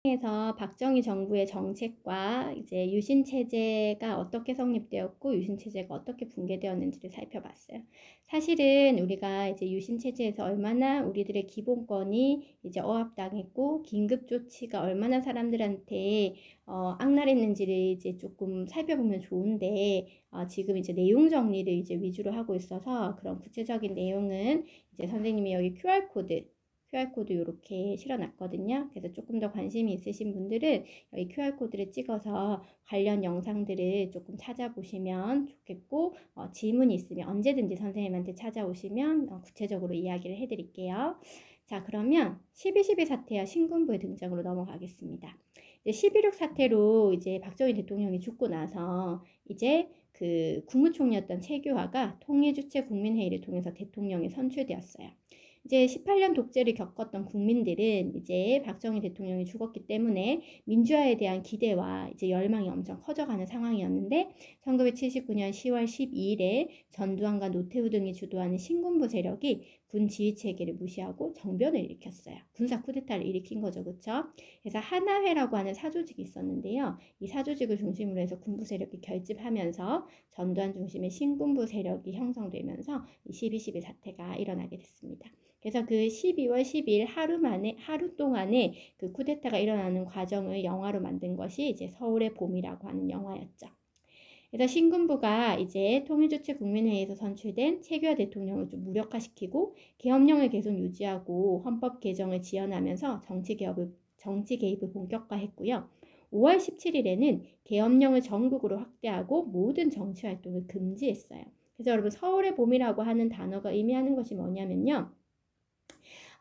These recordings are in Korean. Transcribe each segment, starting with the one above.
에서 박정희 정부의 정책과 이제 유신 체제가 어떻게 성립되었고 유신 체제가 어떻게 붕괴되었는지를 살펴봤어요. 사실은 우리가 이제 유신 체제에서 얼마나 우리들의 기본권이 이제 억압당했고 긴급 조치가 얼마나 사람들한테 악랄했는지를 이제 조금 살펴보면 좋은데 지금 이제 내용 정리를 이제 위주로 하고 있어서 그런 구체적인 내용은 이제 선생님이 여기 QR코드 이렇게 실어놨거든요. 그래서 조금 더 관심이 있으신 분들은 여기 QR코드를 찍어서 관련 영상들을 조금 찾아보시면 좋겠고 질문이 있으면 언제든지 선생님한테 찾아오시면 구체적으로 이야기를 해드릴게요. 자, 그러면 12.12 사태와 신군부의 등장으로 넘어가겠습니다. 이제 12.6 사태로 이제 박정희 대통령이 죽고 나서 이제 그 국무총리였던 최규하가 통일주체 국민회의를 통해서 대통령이 선출되었어요. 이제 18년 독재를 겪었던 국민들은 이제 박정희 대통령이 죽었기 때문에 민주화에 대한 기대와 이제 열망이 엄청 커져가는 상황이었는데 1979년 10월 12일에 전두환과 노태우 등이 주도하는 신군부 세력이 군 지휘 체계를 무시하고 정변을 일으켰어요. 군사 쿠데타를 일으킨 거죠, 그렇죠? 그래서 하나회라고 하는 사조직이 있었는데요. 이 사조직을 중심으로 해서 군부 세력이 결집하면서 전두환 중심의 신군부 세력이 형성되면서 이 12.12 사태가 일어나게 됐습니다. 그래서 그 12월 12일 하루 동안에 그 쿠데타가 일어나는 과정을 영화로 만든 것이 이제 서울의 봄이라고 하는 영화였죠. 그래서 신군부가 이제 통일주체 국민회의에서 선출된 최규하 대통령을 좀 무력화시키고 계엄령을 계속 유지하고 헌법 개정을 지연하면서 정치 개입을 본격화했고요. 5월 17일에는 계엄령을 전국으로 확대하고 모든 정치 활동을 금지했어요. 그래서 여러분 서울의 봄이라고 하는 단어가 의미하는 것이 뭐냐면요.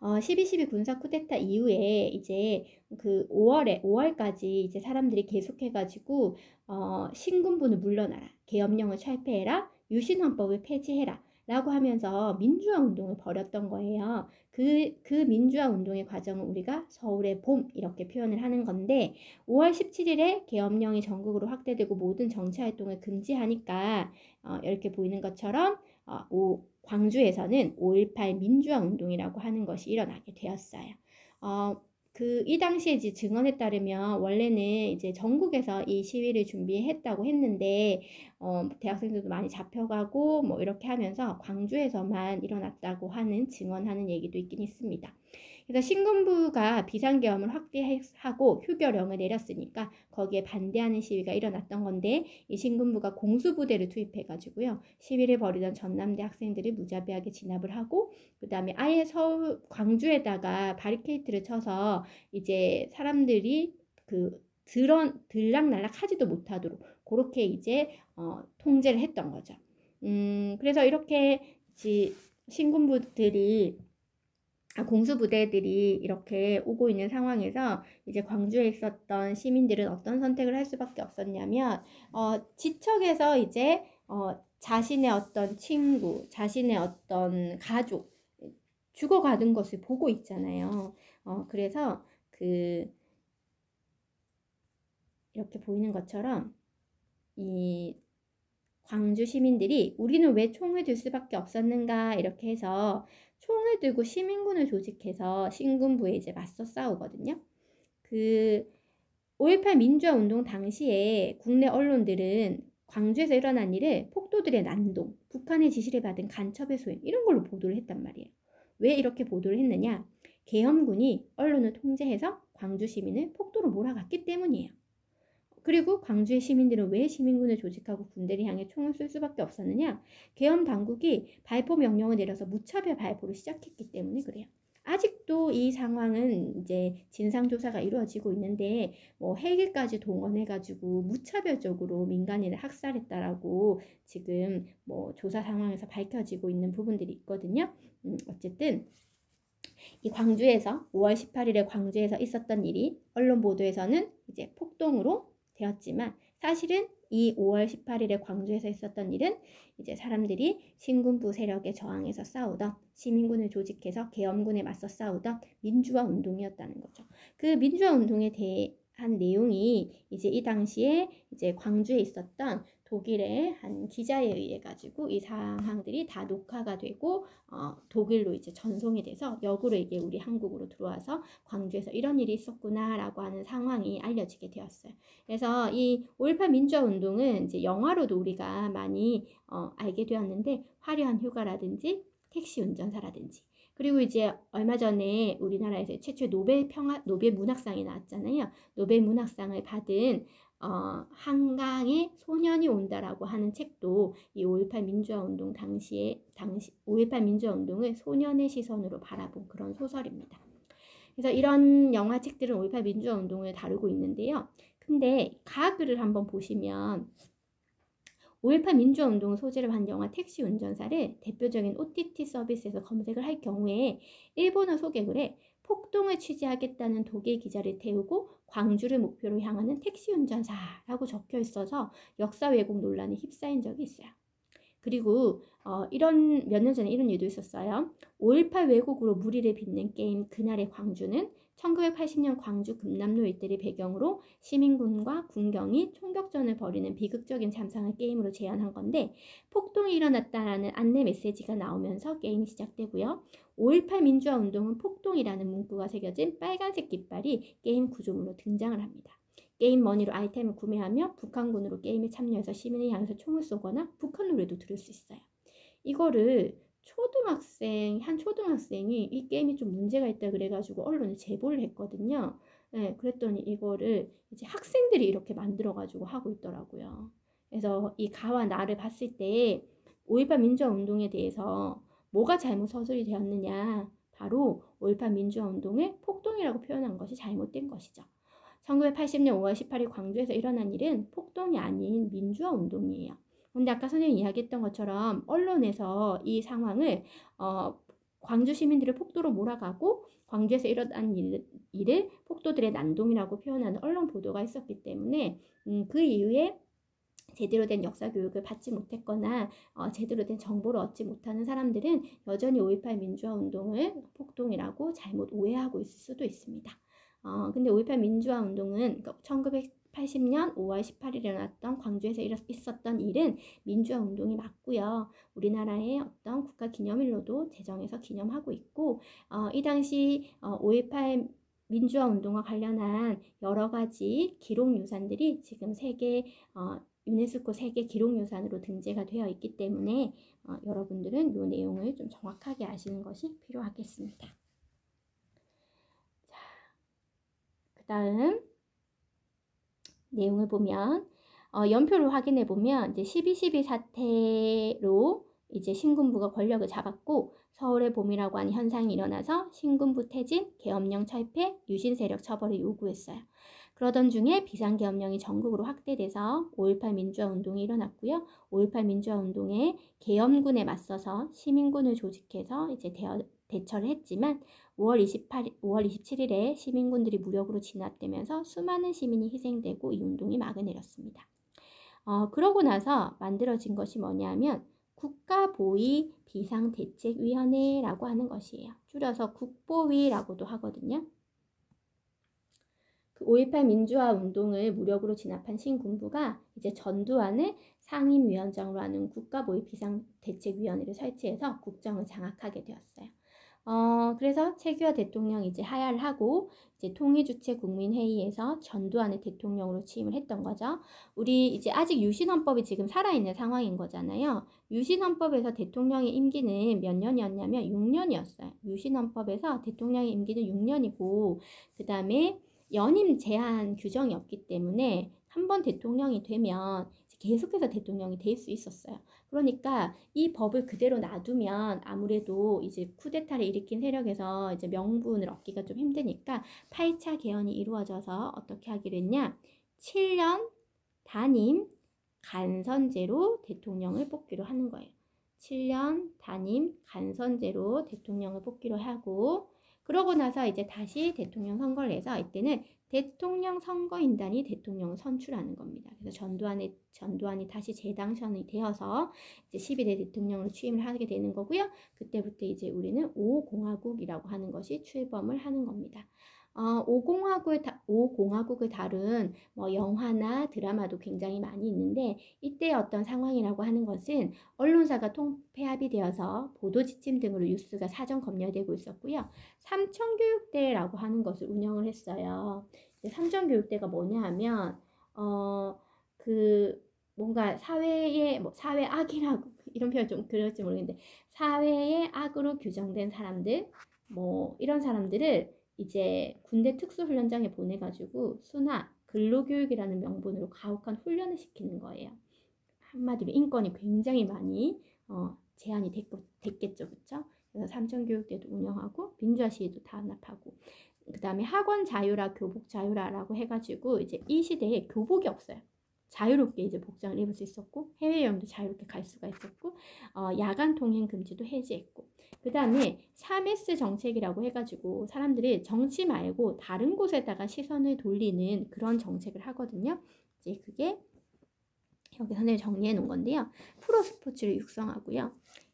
12.12 군사 쿠데타 이후에 이제 그 5월까지 이제 사람들이 계속해가지고 신군부는 물러나라, 계엄령을 철폐해라, 유신헌법을 폐지해라 라고 하면서 민주화 운동을 벌였던 거예요. 그 민주화 운동의 과정을 우리가 서울의 봄 이렇게 표현을 하는 건데 5월 17일에 계엄령이 전국으로 확대되고 모든 정치 활동을 금지하니까 이렇게 보이는 것처럼 광주에서는 5.18 민주화 운동이라고 하는 것이 일어나게 되었어요. 이 당시에 이제 증언에 따르면 원래는 이제 전국에서 이 시위를 준비했다고 했는데 대학생들도 많이 잡혀가고 뭐 이렇게 하면서 광주에서만 일어났다고 하는 증언하는 얘기도 있긴 있습니다. 그래서 신군부가 비상계엄을 확대하고 휴교령을 내렸으니까 거기에 반대하는 시위가 일어났던 건데 이 신군부가 공수부대를 투입해가지고요. 시위를 벌이던 전남대 학생들을 무자비하게 진압을 하고 그 다음에 아예 광주에다가 바리케이트를 쳐서 이제 사람들이 그 들락날락 하지도 못하도록 그렇게 이제 통제를 했던 거죠. 그래서 이렇게 공수부대들이 이렇게 오고 있는 상황에서 이제 광주에 있었던 시민들은 어떤 선택을 할 수밖에 없었냐면 지척에서 이제 자신의 어떤 친구, 자신의 어떤 가족 죽어가는 것을 보고 있잖아요. 그래서 이렇게 보이는 것처럼 이 광주 시민들이 우리는 왜 총을 들 수밖에 없었는가 이렇게 해서 총을 들고 시민군을 조직해서 신군부에 이제 맞서 싸우거든요. 5.18 민주화 운동 당시에 국내 언론들은 광주에서 일어난 일을 폭도들의 난동, 북한의 지시를 받은 간첩의 소행 이런 걸로 보도를 했단 말이에요. 왜 이렇게 보도를 했느냐? 계엄군이 언론을 통제해서 광주 시민을 폭도로 몰아갔기 때문이에요. 그리고 광주의 시민들은 왜 시민군을 조직하고 군대를 향해 총을 쏠 수밖에 없었느냐? 계엄 당국이 발포 명령을 내려서 무차별 발포를 시작했기 때문에 그래요. 아직도 이 상황은 이제 진상조사가 이루어지고 있는데 뭐 헬기까지 동원해가지고 무차별적으로 민간인을 학살했다라고 지금 뭐 조사 상황에서 밝혀지고 있는 부분들이 있거든요. 어쨌든 이 광주에서 5월 18일에 광주에서 있었던 일이 언론 보도에서는 이제 폭동으로 되었지만 사실은 이 5월 18일에 광주에서 있었던 일은 이제 사람들이 신군부 세력에 저항해서 싸우던 시민군을 조직해서 계엄군에 맞서 싸우던 민주화 운동이었다는 거죠. 그 민주화 운동에 대한 내용이 이제 이 당시에 이제 광주에 있었던 독일의 한 기자에 의해 가지고 이 상황들이 다 녹화가 되고 독일로 이제 전송이 돼서 역으로 이게 우리 한국으로 들어와서 광주에서 이런 일이 있었구나라고 하는 상황이 알려지게 되었어요. 그래서 이 5.18 민주화 운동은 이제 영화로도 우리가 많이 알게 되었는데 화려한 휴가라든지 택시 운전사라든지 그리고 이제 얼마 전에 우리나라에서 최초의 노벨 문학상이 나왔잖아요. 노벨 문학상을 받은 한강에 소년이 온다라고 하는 책도 이 5.18 민주화 운동 당시 5.18 민주화 운동을 소년의 시선으로 바라본 그런 소설입니다. 그래서 이런 영화책들은 5.18 민주화 운동을 다루고 있는데요. 근데 가글을 한번 보시면 5.18 민주화 운동을 소재로 한 영화 택시 운전사를 대표적인 OTT 서비스에서 검색을 할 경우에 일본어 소개글에 폭동을 취재하겠다는 독일 기자를 태우고 광주를 목표로 향하는 택시 운전사라고 적혀 있어서 역사 왜곡 논란에 휩싸인 적이 있어요. 그리고 몇 년 전에 이런 일도 있었어요. 5.18 왜곡으로 무리를 빚는 게임 그날의 광주는 1980년 광주 금남로 일대를 배경으로 시민군과 군경이 총격전을 벌이는 비극적인 참상을 게임으로 재현한 건데 폭동이 일어났다라는 안내 메시지가 나오면서 게임이 시작되고요. 5.18 민주화 운동은 폭동이라는 문구가 새겨진 빨간색 깃발이 게임 구조물로 등장을 합니다. 게임 머니로 아이템을 구매하며 북한군으로 게임에 참여해서 시민을 향해서 총을 쏘거나 북한 노래도 들을 수 있어요. 이거를 한 초등학생이 이 게임이 좀 문제가 있다 그래가지고 언론에 제보를 했거든요. 네, 그랬더니 이거를 이제 학생들이 이렇게 만들어가지고 하고 있더라고요. 그래서 이 가와 나를 봤을 때 5.18 민주화 운동에 대해서 뭐가 잘못 서술이 되었느냐, 바로 5.18 민주화 운동을 폭동이라고 표현한 것이 잘못된 것이죠. 1980년 5월 18일 광주에서 일어난 일은 폭동이 아닌 민주화 운동이에요. 근데 아까 선생님이 이야기했던 것처럼 언론에서 이 상황을 광주 시민들을 폭도로 몰아가고 광주에서 일어난 일을 폭도들의 난동이라고 표현하는 언론 보도가 있었기 때문에 그 이후에 제대로 된 역사 교육을 받지 못했거나 제대로 된 정보를 얻지 못하는 사람들은 여전히 5.18 민주화 운동을 폭동이라고 잘못 오해하고 있을 수도 있습니다. 근데 5.18 민주화 운동은 1980년 5월 18일에 일어났던 광주에서 있었던 일은 민주화 운동이 맞고요. 우리나라의 어떤 국가 기념일로도 제정해서 기념하고 있고 이 당시 5.18 민주화 운동과 관련한 여러 가지 기록 유산들이 지금 유네스코 세계 기록유산으로 등재가 되어 있기 때문에 여러분들은 이 내용을 좀 정확하게 아시는 것이 필요하겠습니다. 자, 그 다음 내용을 보면 연표를 확인해 보면 이제 12.12 사태로 이제 신군부가 권력을 잡았고 서울의 봄이라고 하는 현상이 일어나서 신군부 퇴진, 계엄령 철폐, 유신 세력 처벌을 요구했어요. 그러던 중에 비상계엄령이 전국으로 확대돼서 5.18 민주화 운동이 일어났고요. 5.18 민주화 운동에 계엄군에 맞서서 시민군을 조직해서 이제 대처를 했지만 5월 27일에 시민군들이 무력으로 진압되면서 수많은 시민이 희생되고 이 운동이 막을 내렸습니다. 그러고 나서 만들어진 것이 뭐냐면 국가보위 비상대책위원회라고 하는 것이에요. 줄여서 국보위라고도 하거든요. 5.18 민주화 운동을 무력으로 진압한 신군부가 이제 전두환을 상임위원장으로 하는 국가보위 비상대책위원회를 설치해서 국정을 장악하게 되었어요. 그래서 최규하 대통령이 이제 하야를 하고 이제 통일주체 국민회의에서 전두환을 대통령으로 취임을 했던 거죠. 우리 이제 아직 유신헌법이 지금 살아있는 상황인 거잖아요. 유신헌법에서 대통령의 임기는 몇 년이었냐면 6년이었어요. 유신헌법에서 대통령의 임기는 6년이고 그 다음에 연임 제한 규정이 없기 때문에 한 번 대통령이 되면 계속해서 대통령이 될 수 있었어요. 그러니까 이 법을 그대로 놔두면 아무래도 이제 쿠데타를 일으킨 세력에서 이제 명분을 얻기가 좀 힘드니까 8차 개헌이 이루어져서 어떻게 하기로 했냐? 7년 단임 간선제로 대통령을 뽑기로 하는 거예요. 7년 단임 간선제로 대통령을 뽑기로 하고 그러고 나서 이제 다시 대통령 선거를 해서 이때는 대통령 선거인단이 대통령을 선출하는 겁니다. 그래서 전두환이 다시 재당선이 되어서 이제 12대 대통령으로 취임을 하게 되는 거고요. 그때부터 이제 우리는 5공화국이라고 하는 것이 출범을 하는 겁니다. 오공화국을 다룬 뭐 영화나 드라마도 굉장히 많이 있는데 이때 어떤 상황이라고 하는 것은 언론사가 통폐합이 되어서 보도 지침 등으로 뉴스가 사전 검열되고 있었고요. 삼천교육대라고 하는 것을 운영을 했어요. 삼천교육대가 뭐냐 하면 그 뭔가 사회의 뭐 사회 악이라고 이런 표현 좀 그럴지 모르겠는데 사회의 악으로 규정된 사람들 뭐 이런 사람들을 이제 군대 특수훈련장에 보내가지고 수나 근로교육이라는 명분으로 가혹한 훈련을 시키는 거예요. 한마디로 인권이 굉장히 많이 제한이 됐겠죠, 그쵸? 그래서 삼천교육대도 운영하고 민주화 시위도 탄압하고 그 다음에 학원 자유라 교복 자유라라고 해가지고 이제 이 시대에 교복이 없어요. 자유롭게 이제 복장을 입을 수 있었고 해외여행도 자유롭게 갈 수가 있었고 야간 통행 금지도 해제했고 그 다음에 3S 정책이라고 해가지고 사람들이 정치 말고 다른 곳에다가 시선을 돌리는 그런 정책을 하거든요. 이제 그게 여기 선생님이 정리해 놓은 건데요. 프로스포츠를 육성하고요.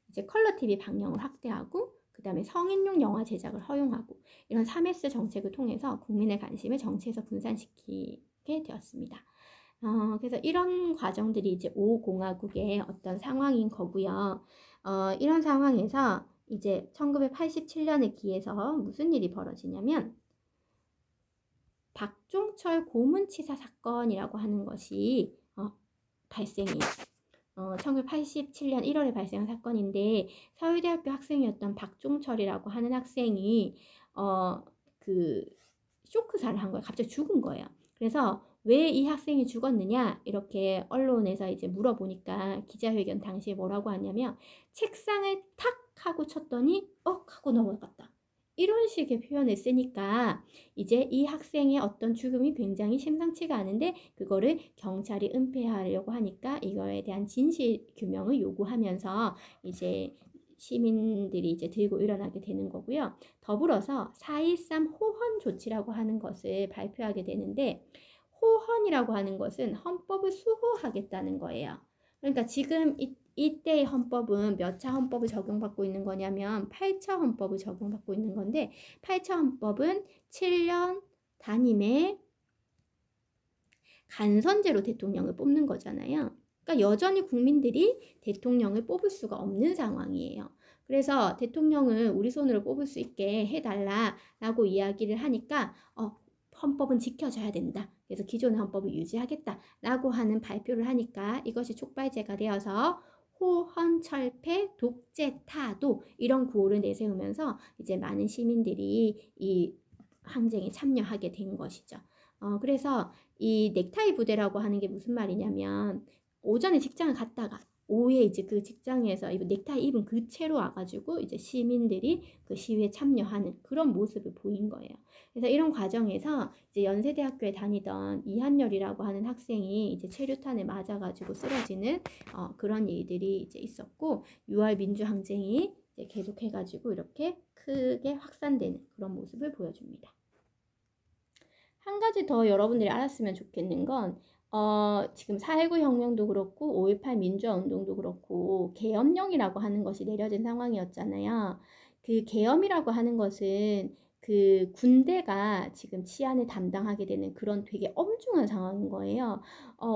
이제 컬러 TV 방영을 확대하고 그 다음에 성인용 영화 제작을 허용하고 이런 3S 정책을 통해서 국민의 관심을 정치에서 분산시키게 되었습니다. 그래서 이런 과정들이 이제 5공화국의 어떤 상황인 거고요. 이런 상황에서 이제 1987년에 기해서 무슨 일이 벌어지냐면 박종철 고문치사 사건이라고 하는 것이 발생해요. 1987년 1월에 발생한 사건인데 서울대학교 학생이었던 박종철이라고 하는 학생이 그 쇼크사를 한 거예요. 갑자기 죽은 거예요. 그래서 왜 이 학생이 죽었느냐 이렇게 언론에서 이제 물어보니까 기자회견 당시에 뭐라고 하냐면 책상을 탁 하고 쳤더니 하고 넘어갔다. 이런 식의 표현을 쓰니까 이제 이 학생의 어떤 죽음이 굉장히 심상치가 않은데 그거를 경찰이 은폐하려고 하니까 이거에 대한 진실 규명을 요구하면서 이제 시민들이 이제 들고 일어나게 되는 거고요. 더불어서 4.13 호헌 조치라고 하는 것을 발표하게 되는데 호헌이라고 하는 것은 헌법을 수호하겠다는 거예요. 그러니까 지금 이때의 헌법은 몇 차 헌법을 적용받고 있는 거냐면 8차 헌법을 적용받고 있는 건데 8차 헌법은 7년 단임의 간선제로 대통령을 뽑는 거잖아요. 그러니까 여전히 국민들이 대통령을 뽑을 수가 없는 상황이에요. 그래서 대통령을 우리 손으로 뽑을 수 있게 해달라라고 이야기를 하니까 헌법은 지켜져야 된다. 그래서 기존의 헌법을 유지하겠다라고 하는 발표를 하니까 이것이 촉발제가 되어서 호헌철폐 독재타도 이런 구호를 내세우면서 이제 많은 시민들이 이 항쟁에 참여하게 된 것이죠. 그래서 이 넥타이 부대라고 하는 게 무슨 말이냐면 오전에 직장을 갔다가 오후에 이제 그 직장에서 넥타이 입은 그 채로 와가지고 이제 시민들이 그 시위에 참여하는 그런 모습을 보인 거예요. 그래서 이런 과정에서 이제 연세대학교에 다니던 이한열이라고 하는 학생이 이제 체류탄에 맞아가지고 쓰러지는 그런 일들이 이제 있었고 6월 민주항쟁이 이제 계속해가지고 이렇게 크게 확산되는 그런 모습을 보여줍니다. 한 가지 더 여러분들이 알았으면 좋겠는 건 지금 4.19 혁명도 그렇고 5.18 민주화 운동도 그렇고 계엄령이라고 하는 것이 내려진 상황이었잖아요. 그 계엄이라고 하는 것은 그 군대가 지금 치안을 담당하게 되는 그런 되게 엄중한 상황인 거예요.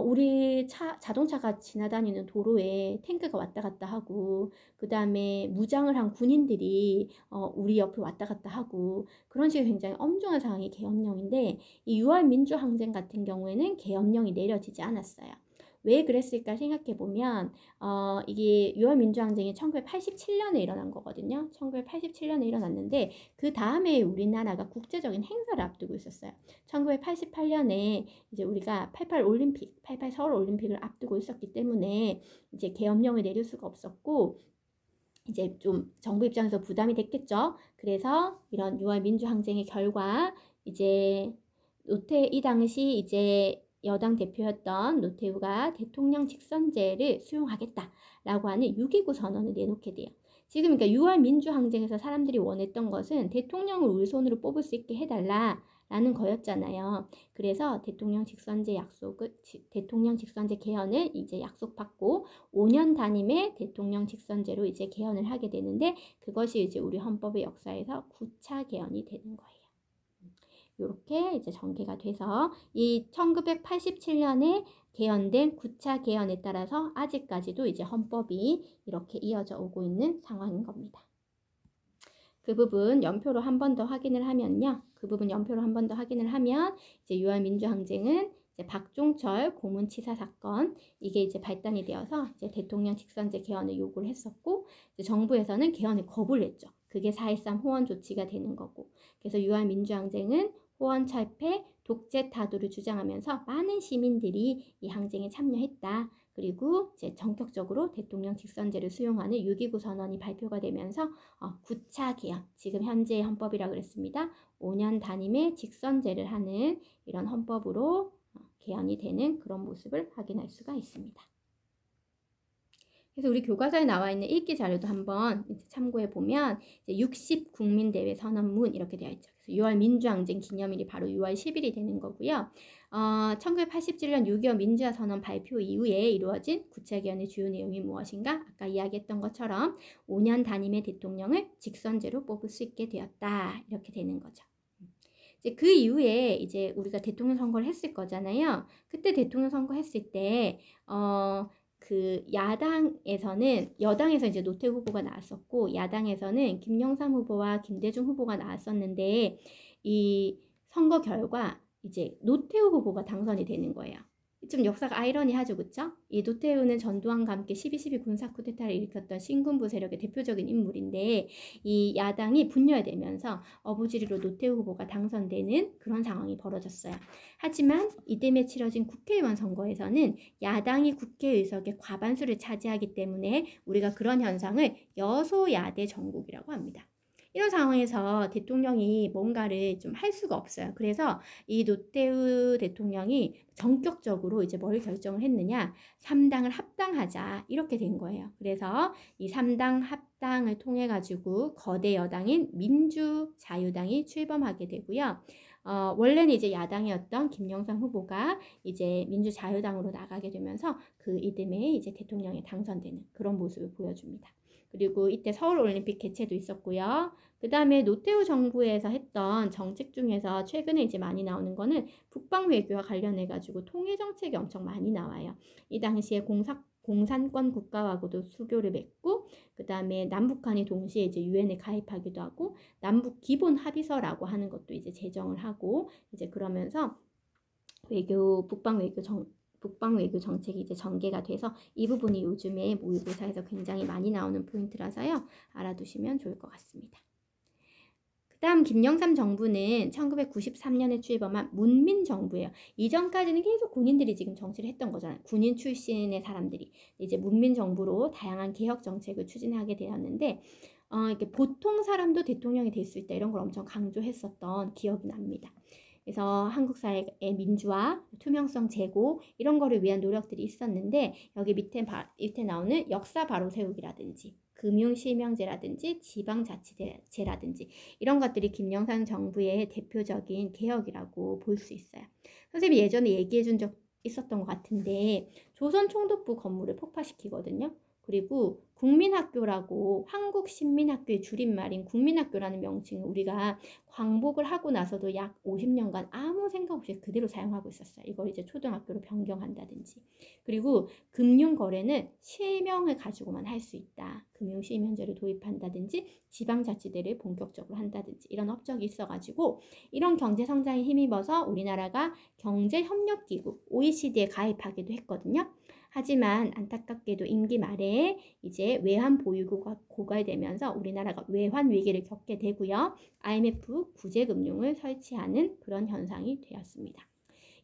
우리 자동차가 지나다니는 도로에 탱크가 왔다 갔다 하고 그 다음에 무장을 한 군인들이 우리 옆에 왔다 갔다 하고 그런 식의 굉장히 엄중한 상황이 계엄령인데 이 6월 민주항쟁 같은 경우에는 계엄령이 내려지지 않았어요. 왜 그랬을까 생각해보면 이게 6월 민주항쟁이 1987년에 일어난 거거든요. 1987년에 일어났는데 그 다음에 우리나라가 국제적인 행사를 앞두고 있었어요. 1988년에 이제 우리가 88 올림픽, 88 서울 올림픽을 앞두고 있었기 때문에 이제 계엄령을 내릴 수가 없었고 이제 좀 정부 입장에서 부담이 됐겠죠. 그래서 이런 6월 민주항쟁의 결과 이제 이 당시 이제 여당 대표였던 노태우가 대통령 직선제를 수용하겠다라고 하는 6.29 선언을 내놓게 돼요. 지금 그러니까 6월 민주항쟁에서 사람들이 원했던 것은 대통령을 우리 손으로 뽑을 수 있게 해달라라는 거였잖아요. 그래서 대통령 직선제 개헌을 이제 약속받고 5년 단임의 대통령 직선제로 이제 개헌을 하게 되는데 그것이 이제 우리 헌법의 역사에서 9차 개헌이 되는 거예요. 이렇게 이제 전개가 돼서 이 1987년에 개헌된 9차 개헌에 따라서 아직까지도 이제 헌법이 이렇게 이어져 오고 있는 상황인 겁니다. 그 부분 연표로 한 번 더 확인을 하면요. 그 부분 연표로 한 번 더 확인을 하면 이제 6월 민주항쟁은 이제 박종철 고문치사 사건 이게 이제 발단이 되어서 이제 대통령 직선제 개헌을 요구를 했었고 이제 정부에서는 개헌을 거부를 했죠. 그게 4.13 호원 조치가 되는 거고. 그래서 6월 민주항쟁은 호원 철폐, 독재 타도를 주장하면서 많은 시민들이 이 항쟁에 참여했다. 그리고 이제 전격적으로 대통령 직선제를 수용하는 6.29 선언이 발표가 되면서 9차 개헌, 지금 현재의 헌법이라고 그랬습니다. 5년 단임의 직선제를 하는 이런 헌법으로 개헌이 되는 그런 모습을 확인할 수가 있습니다. 그래서 우리 교과서에 나와 있는 읽기 자료도 한번 참고해 보면 60 국민대회 선언문 이렇게 되어 있죠. 그래서 6월 민주항쟁 기념일이 바로 6월 10일이 되는 거고요. 1987년 6.25 민주화 선언 발표 이후에 이루어진 9차 개헌의 주요 내용이 무엇인가? 아까 이야기했던 것처럼 5년 단임의 대통령을 직선제로 뽑을 수 있게 되었다. 이렇게 되는 거죠. 이제 그 이후에 이제 우리가 대통령 선거를 했을 거잖아요. 그때 대통령 선거 했을 때 그 야당에서는 여당에서 이제 노태우 후보가 나왔었고 야당에서는 김영삼 후보와 김대중 후보가 나왔었는데 이 선거 결과 이제 노태우 후보가 당선이 되는 거예요. 좀 역사가 아이러니하죠, 그쵸? 이 노태우는 전두환과 함께 12.12 군사 쿠데타를 일으켰던 신군부 세력의 대표적인 인물인데 이 야당이 분열되면서 어부지리로 노태우 후보가 당선되는 그런 상황이 벌어졌어요. 하지만 이듬해 치러진 국회의원 선거에서는 야당이 국회의석의 과반수를 차지하기 때문에 우리가 그런 현상을 여소야대 정국이라고 합니다. 이런 상황에서 대통령이 뭔가를 좀 할 수가 없어요. 그래서 이 노태우 대통령이 전격적으로 이제 뭘 결정을 했느냐? 3당을 합당하자 이렇게 된 거예요. 그래서 이 3당 합당을 통해 가지고 거대 여당인 민주자유당이 출범하게 되고요. 원래는 이제 야당이었던 김영삼 후보가 이제 민주자유당으로 나가게 되면서 그 이듬해 이제 대통령에 당선되는 그런 모습을 보여줍니다. 그리고 이때 서울올림픽 개최도 있었고요. 그 다음에 노태우 정부에서 했던 정책 중에서 최근에 이제 많이 나오는 거는 북방 외교와 관련해가지고 통일 정책이 엄청 많이 나와요. 이 당시에 공산권 국가하고도 수교를 맺고 그 다음에 남북한이 동시에 이제 유엔에 가입하기도 하고 남북 기본 합의서라고 하는 것도 이제 제정을 하고 이제 그러면서 북방 외교 정책이 이제 전개가 돼서 이 부분이 요즘에 모의고사에서 굉장히 많이 나오는 포인트라서요. 알아두시면 좋을 것 같습니다. 그 다음 김영삼 정부는 1993년에 출범한 문민정부예요. 이전까지는 계속 군인들이 지금 정치를 했던 거잖아요. 군인 출신의 사람들이 이제 문민정부로 다양한 개혁 정책을 추진하게 되었는데 이렇게 보통 사람도 대통령이 될 수 있다 이런 걸 엄청 강조했었던 기억이 납니다. 그래서 한국 사회의 민주화, 투명성 제고 이런 거를 위한 노력들이 있었는데 여기 밑에 나오는 역사 바로 세우기라든지 금융실명제라든지 지방자치제라든지 이런 것들이 김영삼 정부의 대표적인 개혁이라고 볼 수 있어요. 선생님이 예전에 얘기해 준 적 있었던 것 같은데 조선총독부 건물을 폭파시키거든요. 그리고 국민학교라고 한국신민학교의 줄임말인 국민학교라는 명칭을 우리가 광복을 하고 나서도 약 50년간 아무 생각 없이 그대로 사용하고 있었어요. 이걸 이제 초등학교로 변경한다든지. 그리고 금융거래는 실명을 가지고만 할 수 있다. 금융실명제를 도입한다든지 지방자치제를 본격적으로 한다든지 이런 업적이 있어가지고 이런 경제성장에 힘입어서 우리나라가 경제협력기구 OECD에 가입하기도 했거든요. 하지만 안타깝게도 임기 말에 이제 외환 보유고가 고갈되면서 우리나라가 외환 위기를 겪게 되고요. IMF 구제금융을 설치하는 그런 현상이 되었습니다.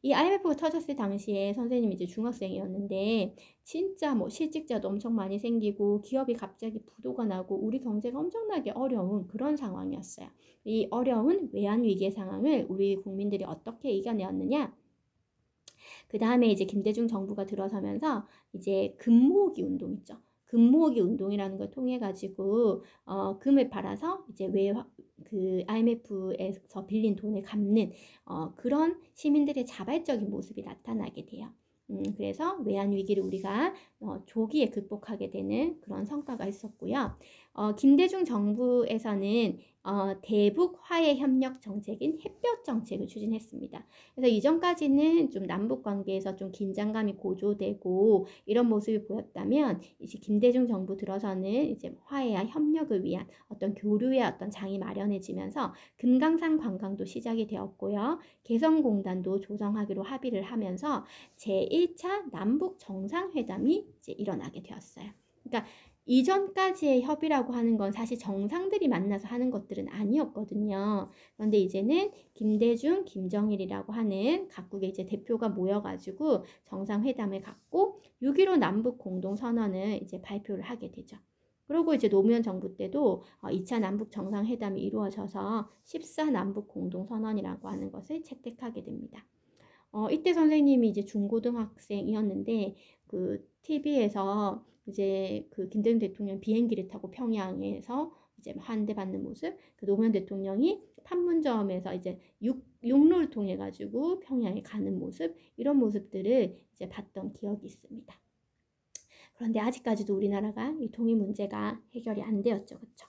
이 IMF가 터졌을 당시에 선생님이 이제 중학생이었는데 진짜 뭐 실직자도 엄청 많이 생기고 기업이 갑자기 부도가 나고 우리 경제가 엄청나게 어려운 그런 상황이었어요. 이 어려운 외환 위기의 상황을 우리 국민들이 어떻게 이겨내었느냐? 그 다음에 이제 김대중 정부가 들어서면서 이제 금모으기 운동 있죠. 금모으기 운동이라는 걸 통해 가지고 금을 팔아서 이제 그 IMF에서 빌린 돈을 갚는 그런 시민들의 자발적인 모습이 나타나게 돼요. 그래서 외환 위기를 우리가 조기에 극복하게 되는 그런 성과가 있었고요. 김대중 정부에서는 대북 화해 협력 정책인 햇볕 정책을 추진했습니다. 그래서 이전까지는 좀 남북 관계에서 좀 긴장감이 고조되고 이런 모습이 보였다면 이제 김대중 정부 들어서는 이제 화해와 협력을 위한 어떤 교류의 어떤 장이 마련해지면서 금강산 관광도 시작이 되었고요. 개성공단도 조성하기로 합의를 하면서 제1차 남북 정상회담이 이제 일어나게 되었어요. 그러니까 이전까지의 협의라고 하는 건 사실 정상들이 만나서 하는 것들은 아니었거든요. 그런데 이제는 김대중, 김정일이라고 하는 각국의 이제 대표가 모여가지고 정상회담을 갖고 6.15 남북 공동선언을 이제 발표를 하게 되죠. 그리고 이제 노무현 정부 때도 2차 남북 정상회담이 이루어져서 14 남북 공동선언이라고 하는 것을 채택하게 됩니다. 이때 선생님이 이제 중고등학생이었는데 그 TV에서 이제 그 김대중 대통령 비행기를 타고 평양에서 이제 환대받는 모습, 그 노무현 대통령이 판문점에서 이제 육로를 통해 가지고 평양에 가는 모습, 이런 모습들을 이제 봤던 기억이 있습니다. 그런데 아직까지도 우리나라가 이 통일 문제가 해결이 안 되었죠, 그렇죠?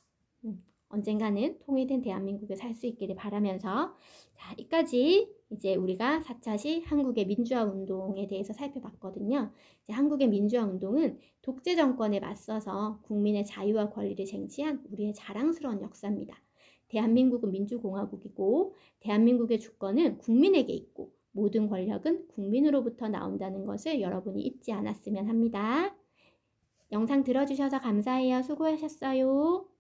언젠가는 통일된 대한민국에 살 수 있기를 바라면서, 자, 여기까지 이제 우리가 4차시 한국의 민주화 운동에 대해서 살펴봤거든요. 이제 한국의 민주화 운동은 독재 정권에 맞서서 국민의 자유와 권리를 쟁취한 우리의 자랑스러운 역사입니다. 대한민국은 민주공화국이고 대한민국의 주권은 국민에게 있고 모든 권력은 국민으로부터 나온다는 것을 여러분이 잊지 않았으면 합니다. 영상 들어주셔서 감사해요. 수고하셨어요.